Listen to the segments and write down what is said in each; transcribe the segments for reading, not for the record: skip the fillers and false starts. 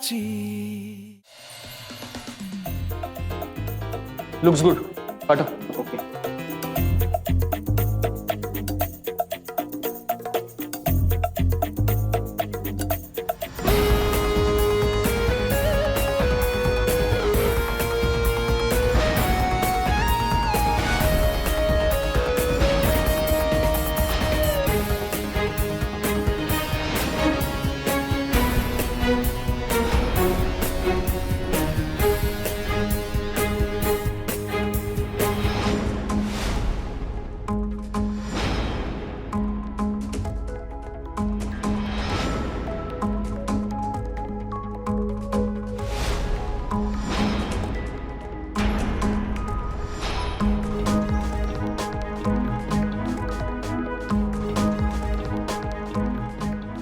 प्रेमाची. Looks good, पाठव. Okay.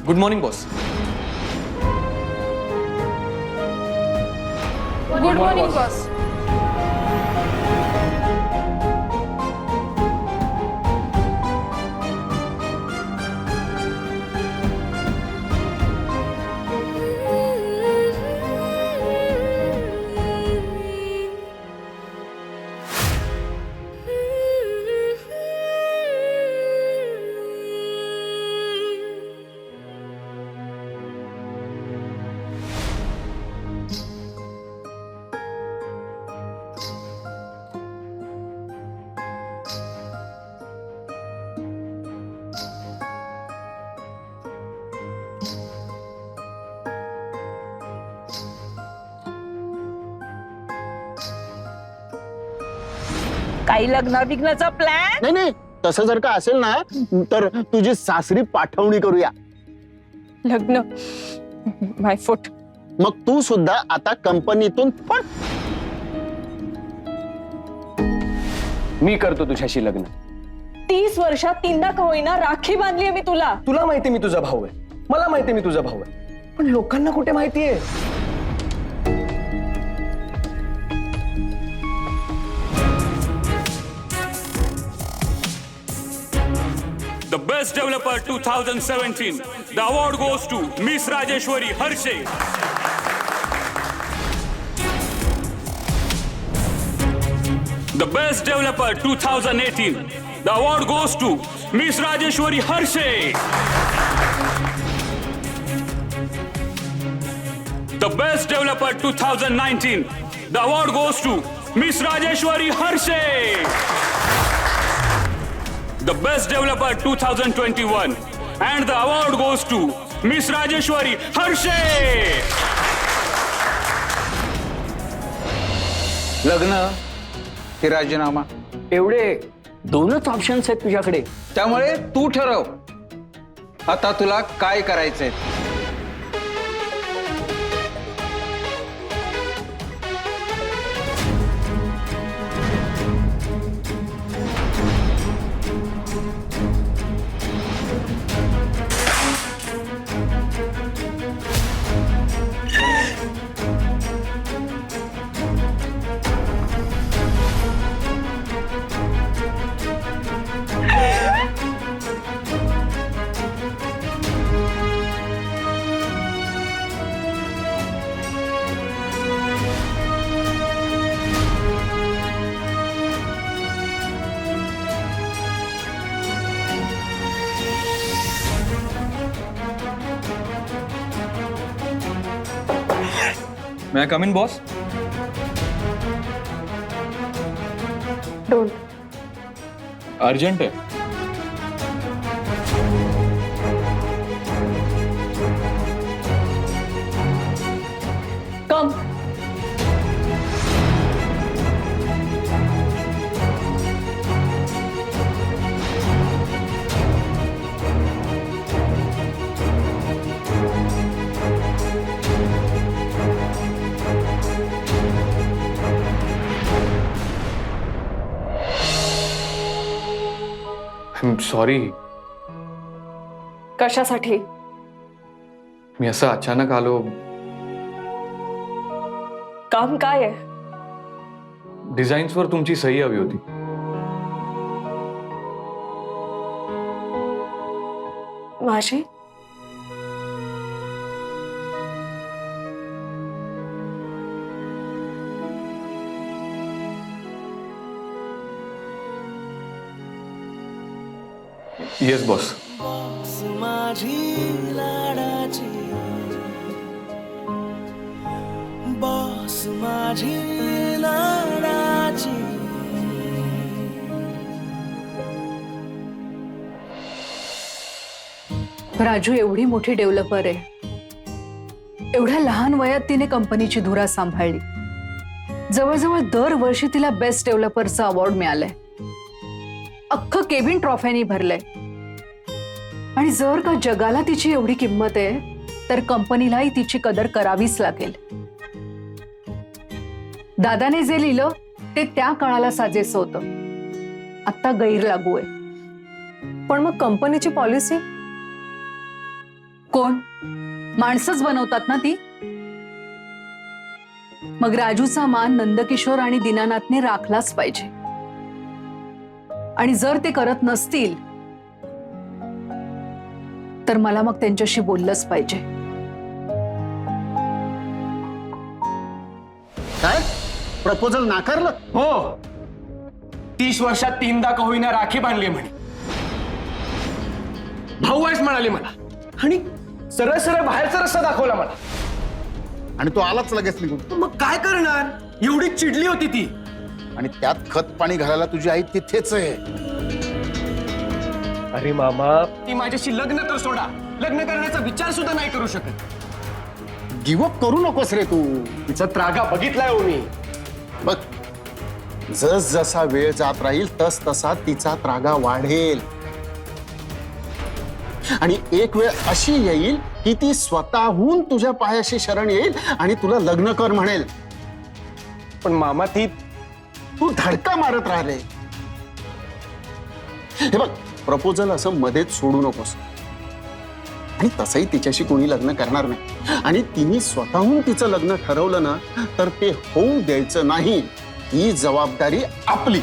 Good morning boss. Good morning boss. काही लग्न बिग्नाचा प्लॅन? नाही नाही, तसं जर का असेल ना तर तुझी सासरी पाठवणी करूया. लग्न माय फुट. मग तू सुद्धा आता कंपनीतून पण. मी करतो तुझ्याशी लग्न. 30 वर्षात 3दा का होईना राखी बांधली मी तुला. तुला माहिती मी तुझा भाऊ आहे, मला माहिती मी तुझा भाऊ आहे, पण लोकांना कुठे माहिती आहे? The Best Developer 2017. The award goes to Miss Rajeshwari Harshe. The Best Developer 2018. The award goes to Miss Rajeshwari Harshe. The Best Developer 2019. The award goes to Miss Rajeshwari Harshe. The Best Developer 2021, and the award goes to Miss Rajeshwari Harshe. लग्न की राजीनामा, एवढे दोनच options आहेत तुझ्याकडे. त्यामुळे तू ठरव आता तुला काय करायचंय. May I come in, boss? Don't. Urgent है. कम. सॉरी, कशासाठी? मी असं अचानक आलो. काम काय आहे? डिझाईन्सवर तुमची सही हवी होती. माझी? Yes boss. माझी लाडाची बॉस माझी लाडाची. राजू एवढी मोठी डेव्हलपर आहे, एवढ्या लहान वयात तिने कंपनीची धुरा सांभाळली. जवळजवळ दरवर्षी तिला बेस्ट डेव्हलपरचा अवॉर्ड मिळालाय. अख्खं केबिन ट्रॉफ्यांनी भरलंय. आणि जर का जगाला तिची एवढी किंमत आहे तर कंपनीलाही तिची कदर करावीच लागेल. दादाने जे लिहिलं ते त्या काळाला साजेसं होतं, आता गैर लागू आहे. पण मग कंपनीची पॉलिसी कोण? माणसंच बनवतात ना ती. मग राजूचा मान नंदकिशोर आणि दीनानाथने राखलाच पाहिजे. आणि जर ते करत नसतील तर मला मग त्यांच्याशी बोललंच पाहिजे. काय प्रपोजल नाकारलं? हो, 30 वर्षात 3दा का होईना राखी बांधली म्हणे. भाऊ आहेस म्हणाले मला आणि सरळ सरळ बाहेरचा रस्ता दाखवला मला. आणि तो आलाच लगेच निघून. मग काय करणार? एवढी चिडली होती ती. आणि त्यात खत पाणी घालायला तुझी आई तिथेच आहे. अरे मामा, ती माझ्याशी लग्न तर सोडा, लग्न करण्याचा विचार सुद्धा नाही करू शकत. गिवअप करू नकोस रे तू. तिचा त्रागा बघितलाय हो मी. बघ, जस जसा वेळ जात राहील तस तसा तिचा त्रागा वाढेल. आणि एक वेळ अशी येईल की ती स्वतःहून तुझ्या पायाशी शरण येईल आणि तुला लग्न कर म्हणेल. पण मामा, ती तू धडका मारत राहिले. हे बघ, प्रपोजल असं मध्येच सोडू नकोस. आणि तसंही तिच्याशी कोणी लग्न करणार नाही. आणि तिने स्वतःहून तिचं लग्न ठरवलं ना तर ते होऊ द्यायचं नाही. ही जबाबदारी आपली.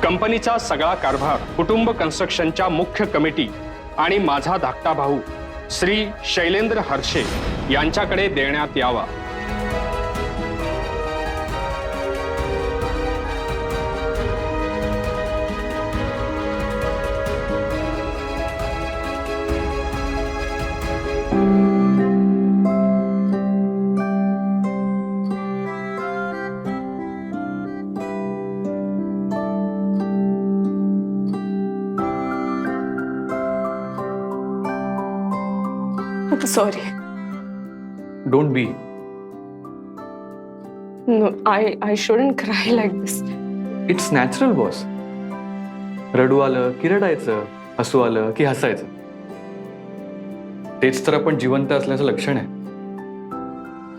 कंपनीचा सगळा कारभार कुटुंब कन्स्ट्रक्शनच्या मुख्य कमिटी आणि माझा धाकटा भाऊ श्री शैलेंद्र हर्षे यांच्याकडे देण्यात यावा. Sorry. Don't be. No, I shouldn't cry like this. It's natural boss. रडू आलं की रडायचं, हसू आलं की हसायचं. तेच तर आपण जिवंत असल्याचं लक्षण आहे.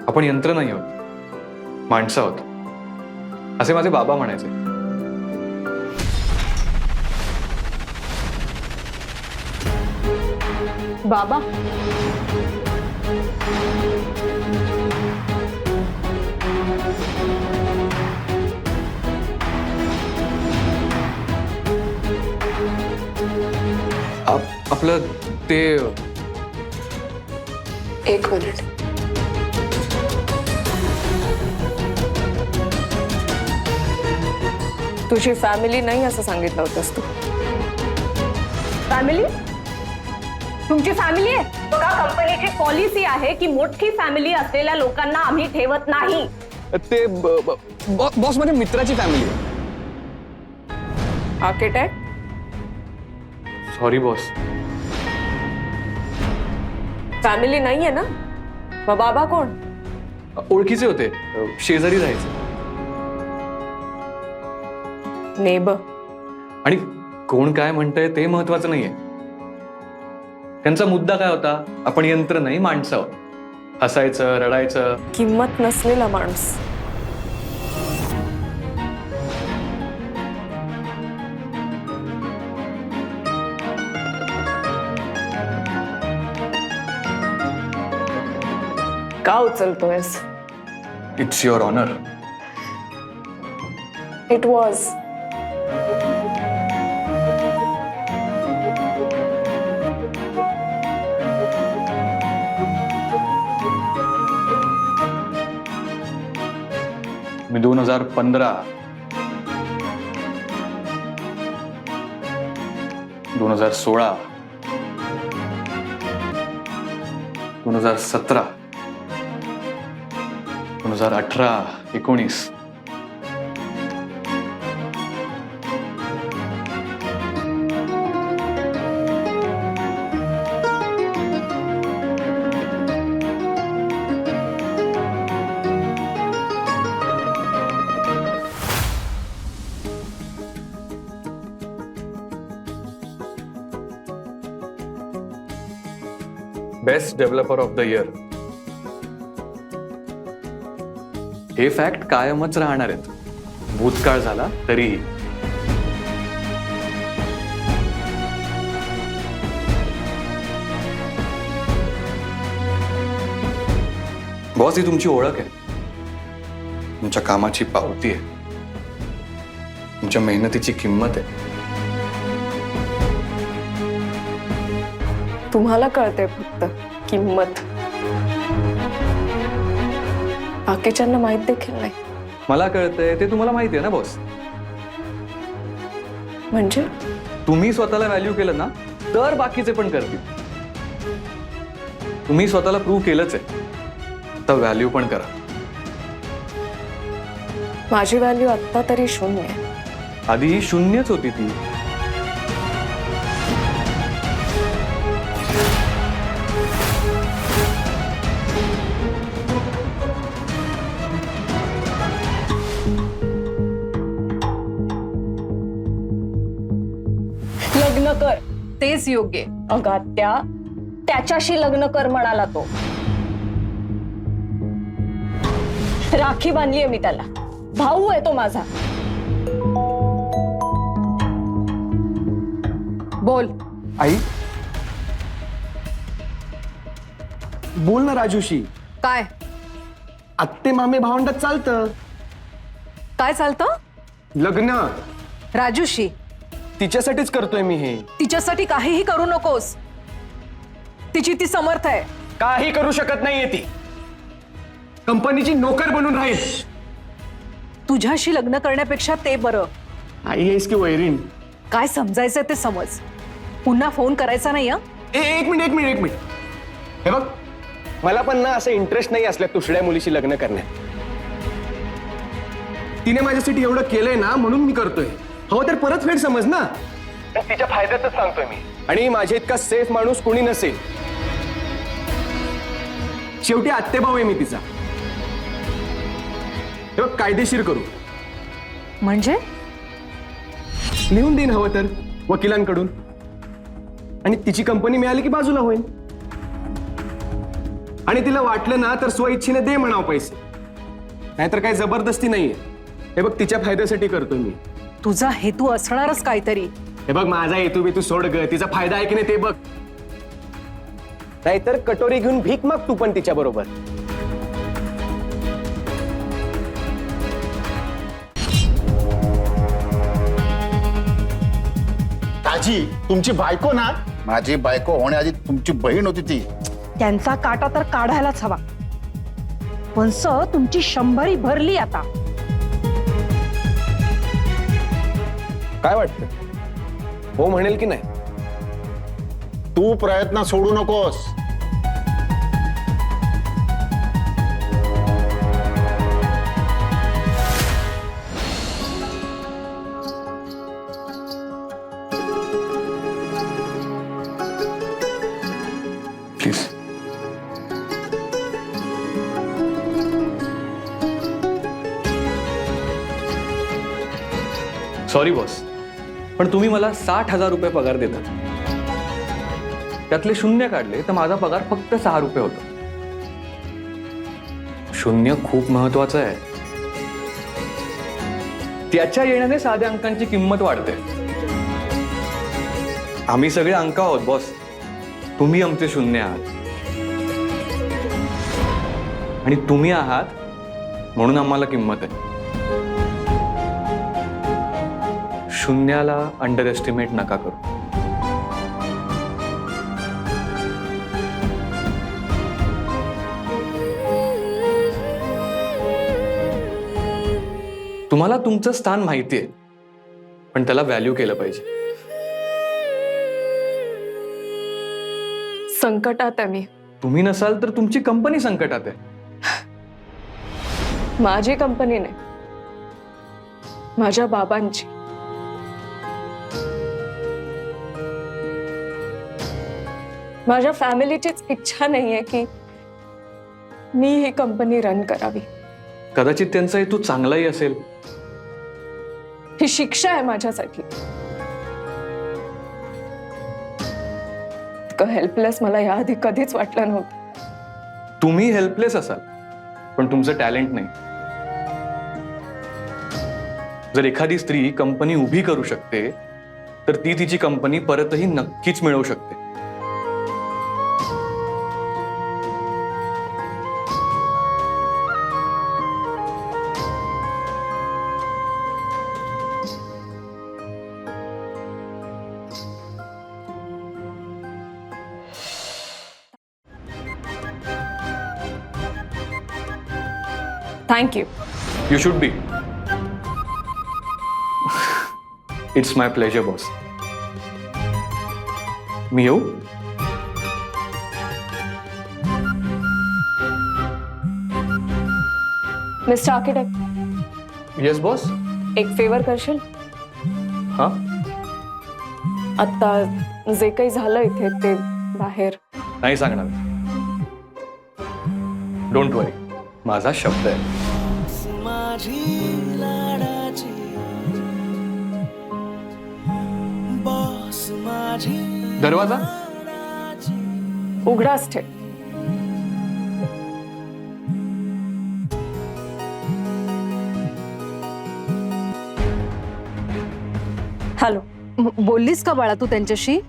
आपण यंत्र नाही आहोत, माणसं आहोत, असे माझे बाबा म्हणायचे. बाबा, आपलं ते एक मिनिट. तुझी फॅमिली नाही असं सांगितलं होतंस तू. फॅमिली? तुमची फॅमिली आहे? बघा, कंपनीची पॉलिसी आहे की मोठी फॅमिली असलेल्या लोकांना आम्ही ठेवत नाही. ते बॉस माझ्या मित्राची फॅमिली आहे. आर्किटेक्ट? Sorry boss. फॅमिली नाहीये ना? मग बाबा कोण? ओळखीचे होते, शेजारी राहायचे. नेबर. आणि कोण काय म्हणतंय ते महत्वाचं नाहीये. त्यांचा मुद्दा काय होता? आपण यंत्र नाही, माणसं आहोत. हसायचं, रडायचं. किंमत नसलेला माणूस. का उचलतोयस? It's your honour. It was. मी 2015, 2016, 2017, 2018, 19. Best developer of the year. हे फॅक्ट कायमच राहणार आहेत, भूतकाळ झाला तरीही. बॉस, ही तुमची ओळख आहे, तुमच्या कामाची पावती आहे, तुमच्या मेहनतीची किंमत आहे. तुम्हाला कळते फक्त किंमत, बाकीच्यांना माहित देखील नाही. मला कळतंय ते तुम्हाला माहिती आहे ना बॉस. म्हणजे तुम्ही स्वतःला व्हॅल्यू केलं ना तर बाकीचे पण करतील. तुम्ही स्वतःला प्रूव्ह केलंच आहे, तर व्हॅल्यू पण करा. माझी व्हॅल्यू आत्ता तरी 0 आहे. आधी ही 0च होती ती. लग्न कर. तेच योग्य. अगं त्याच्याशी लग्न कर म्हणाला तो. राखी बांधलीये मी त्याला, भाऊ आहे तो माझा. बोल. आई, बोल ना राजूशी. काय आत्ते मामे भावंडात चालतं. काय चालतं? लग्न राजूशी. तिच्यासाठीच करतोय मी हे. तिच्यासाठी काहीही करू नकोस. तिची ती समर्थ आहे. काही करू शकत नाहीये ती. कंपनीची नोकर बनून राहील. तुझ्याशी लग्न करण्यापेक्षा ते बरं. आई आहेस की वैरीण. काय समजायचं ते समज. पुन्हा फोन करायचा नाही. एक मिनिट. हे बघ, मला पण ना असं इंटरेस्ट नाही असल्या दुसऱ्या मुलीशी लग्न करण्यात. तिने माझ्यासाठी एवढं केलंय ना म्हणून मी करतोय. हवं तर परत फेड समज ना. तिच्या फायद्यातच सांगतोय मी. आणि माझ्या इतका सेफ माणूस कोणी नसेल. शेवटी आत्तेभाऊ आहे मी तिचा. हे बघ, कायदेशीर करू. म्हणजे लिहून देईन हवं तर वकिलांकडून. आणि तिची कंपनी मिळाली की बाजूला होईल. आणि तिला वाटलं ना तर स्वइच्छेने दे म्हणावं पैसे. नाहीतर काही जबरदस्ती नाहीये. हे बघ, तिच्या फायद्यासाठी करतोय मी. तुझा हेतू असणारच काहीतरी. हे बघ, माझा हेतू बी तू सोड ग. तिचा फायदा आहे की नाही ते बघ. नाहीतर कटोरी घेऊन भीक माग तू पण तिच्या बरोबर. ताजी, तुमची बायको ना? माझी बायको होण्याआधी तुमची बहीण होती ती. त्यांचा काटा तर काढायलाच हवा. पण तुमची 100 भरली आता. काय वाटतं, हो म्हणेल की नाही? तू प्रयत्न सोडू नकोस. प्लीज. सॉरी बॉस, पण तुम्ही मला 60,000 रुपये पगार देता, त्यातले शून्य काढले तर माझा पगार फक्त 6 रुपये होतो. शून्य खूप महत्वाचं आहे. त्याच्या येण्याने साध्या अंकांची किंमत वाढते. आम्ही सगळे अंक आहोत बॉस, तुम्ही आमचे शून्य आहात आणि तुम्ही आहात म्हणून आम्हाला किंमत आहे. शून्याला अंडर एस्टिमेट नका करू. तुम्हाला तुमचं स्थान माहिती आहे, पण त्याला व्हॅल्यू केलं पाहिजे. संकटात आहे मी. तुम्ही नसाल तर तुमची कंपनी संकटात आहे. माझी कंपनी नाही, माझ्या बाबांची. माझ्या फॅमिलीचीच इच्छा नाहीये की मी ही कंपनी रन करावी. कदाचित त्यांचा हेतू चांगलाही असेल. ही शिक्षा आहे माझ्यासाठी. इतकं हेल्पलेस मला याआधी कधीच वाटलं नव्हतं. तुम्ही हेल्पलेस असाल, पण तुमचं टॅलेंट नाही. जर एखादी स्त्री कंपनी उभी करू शकते तर ती तिची कंपनी परतही नक्कीच मिळवू शकते. Thank you. You should be. It's my pleasure, boss. मी येऊ? Mister architect, yes boss. एक फेवर करशील? हा, आता जे काही झालं इथे ते बाहेर. नाही सांगणार. डोंट वरी, माझा शब्द आहे. माझी लाडाची बॉस माझी दरवाजा उघडाच ठेव. हॅलो. बोललीस का बाळा तू त्यांच्याशी?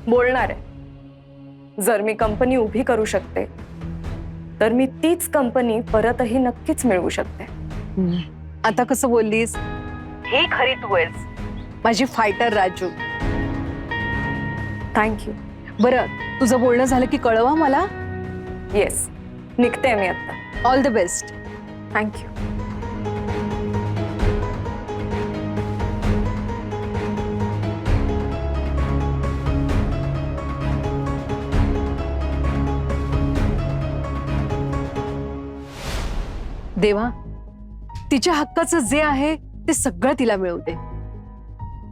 बोलणार आहे. जर मी कंपनी उभी करू शकते तर मी तीच कंपनी परतही नक्कीच मिळवू शकते. आता कसं बोललीस? ही खरी तू आहेस. माझी फायटर राजू. थँक्यू. बरं, तुझं बोलणं झालं की कळवा मला. येस, निघते मी आता. All the best. थँक्यू. देवा, तिच्या हक्काचं जे आहे ते सगळं तिला मिळू दे.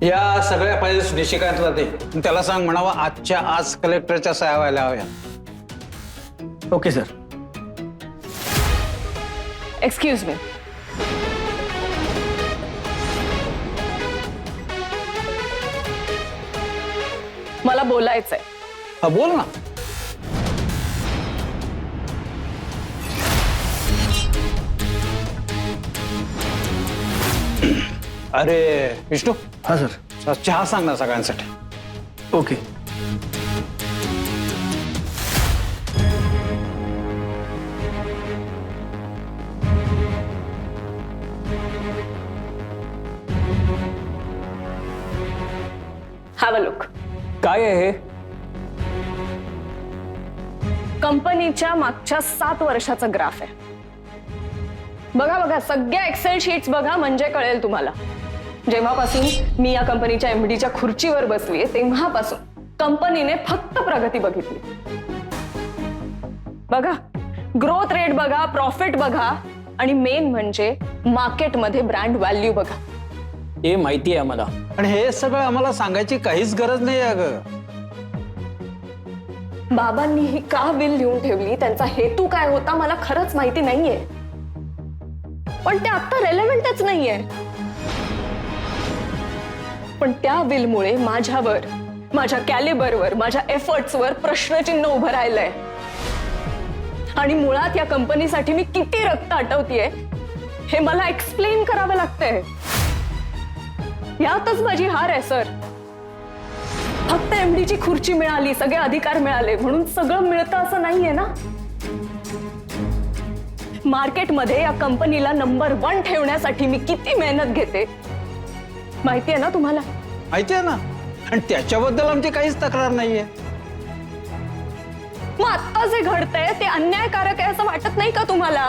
या सगळ्या पाहिजे सुनिश्चितांतला दे. त्याला सांग म्हणावा आजच्या आज कलेक्टरच्या सह्या व्हायला हव्या. Okay sir. Excuse me. मला बोलायचंय. हा, बोल ना. अरे विष्णू, हा सर. चहा सांग ना सगळ्यांसाठी. ओके. Have a look. काय आहे हे? कंपनीच्या मागच्या 7 वर्षाचा ग्राफ आहे. बघा बघा, सगळ्या एक्सेल शीट्स बघा, म्हणजे कळेल तुम्हाला. जेव्हापासून मी या कंपनीच्या एमडीच्या खुर्चीवर बसलीये तेव्हापासून कंपनीने फक्त प्रगती बघितली. बघा, ग्रोथ रेट बघा, प्रॉफिट बघा, आणि मेन म्हणजे मार्केटमध्ये ब्रँड व्हॅल्यू बघा. हे माहिती आहे आम्हाला, आणि हे सगळं आम्हाला सांगायची काहीच गरज नाही आहे ग. बाबांनी ही का बिल लिहून ठेवली, त्यांचा हेतू काय होता, मला खरंच माहिती नाहीये. पण ते आता रेलेव्हंटच नाहीये. पण त्या विलमुळे माझ्यावर, माझ्या कॅलिबरवर, माझ्या एफर्ट्सवर प्रश्नचिन्ह उभं राहिलंय. आणि मुळात या कंपनीसाठी मी किती रक्त आटवतीये हे मला एक्सप्लेन करावं लागतंय. यातच माझी हार आहे सर. फक्त एमडीची खुर्ची मिळाली, सगळे अधिकार मिळाले म्हणून सगळं मिळतं असं नाहीये ना. मार्केटमध्ये या कंपनीला नंबर 1 ठेवण्यासाठी मी किती मेहनत घेते माहितीये ना तुम्हाला. माहिती आहे ना, आणि त्याच्याबद्दल आमची काहीच तक्रार नाहीये. मग आता जे घडतंय ते अन्यायकारक आहे असं वाटत नाही का तुम्हाला?